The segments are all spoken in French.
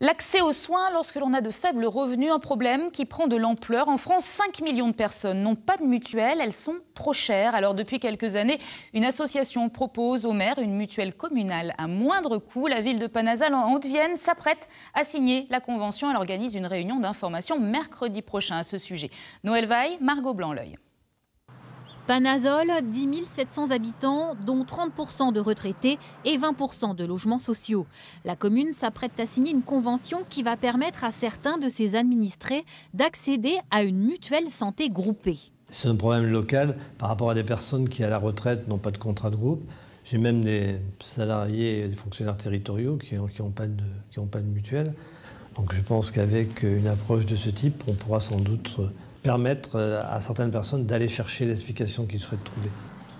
L'accès aux soins lorsque l'on a de faibles revenus, un problème qui prend de l'ampleur. En France, 5 millions de personnes n'ont pas de mutuelle, elles sont trop chères. Alors depuis quelques années, une association propose aux maires une mutuelle communale à moindre coût. La ville de Panazol en Haute-Vienne s'apprête à signer la convention. Elle organise une réunion d'information mercredi prochain à ce sujet. Noël Vaille, Margot Blanc-L'Oeil. Panazol, 10 700 habitants, dont 30% de retraités et 20% de logements sociaux. La commune s'apprête à signer une convention qui va permettre à certains de ses administrés d'accéder à une mutuelle santé groupée. C'est un problème local par rapport à des personnes qui, à la retraite, n'ont pas de contrat de groupe. J'ai même des salariés et des fonctionnaires territoriaux qui n'ont pas de mutuelle. Donc je pense qu'avec une approche de ce type, on pourra sans doute permettre à certaines personnes d'aller chercher l'explication qu'ils souhaitent trouver.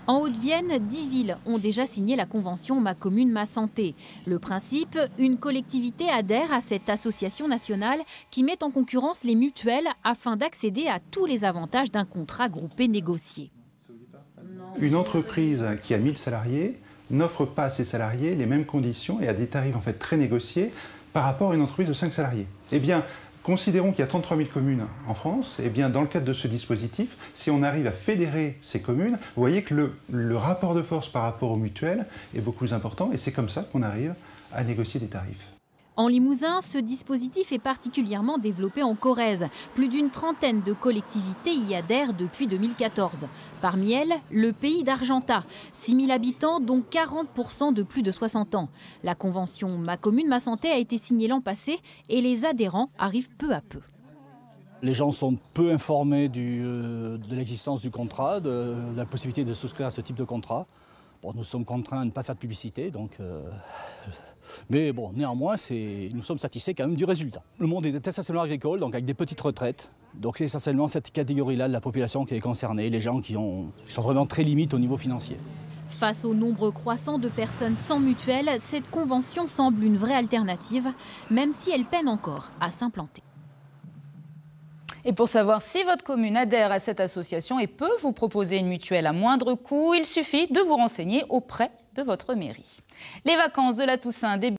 En Haute-Vienne, 10 villes ont déjà signé la convention Ma Commune, Ma Santé. Le principe, une collectivité adhère à cette association nationale qui met en concurrence les mutuelles afin d'accéder à tous les avantages d'un contrat groupé négocié. Une entreprise qui a 1000 salariés n'offre pas à ses salariés les mêmes conditions et à des tarifs en fait très négociés par rapport à une entreprise de 5 salariés. Eh bien, considérons qu'il y a 33 000 communes en France. Eh bien, dans le cadre de ce dispositif, si on arrive à fédérer ces communes, vous voyez que le rapport de force par rapport aux mutuelles est beaucoup plus important et c'est comme ça qu'on arrive à négocier des tarifs. En Limousin, ce dispositif est particulièrement développé en Corrèze. Plus d'une trentaine de collectivités y adhèrent depuis 2014. Parmi elles, le pays d'Argentat, 6 000 habitants, dont 40% de plus de 60 ans. La convention Ma Commune, Ma Santé a été signée l'an passé et les adhérents arrivent peu à peu. Les gens sont peu informés de l'existence du contrat, de la possibilité de souscrire à ce type de contrat. Bon, nous sommes contraints de ne pas faire de publicité, donc... Mais bon, néanmoins, nous sommes satisfaits quand même du résultat. Le monde est essentiellement agricole, donc avec des petites retraites. Donc c'est essentiellement cette catégorie-là de la population qui est concernée, les gens qui sont vraiment très limites au niveau financier. Face au nombre croissant de personnes sans mutuelle, cette convention semble une vraie alternative, même si elle peine encore à s'implanter. Et pour savoir si votre commune adhère à cette association et peut vous proposer une mutuelle à moindre coût, il suffit de vous renseigner auprès de votre mairie. Les vacances de la Toussaint débutent.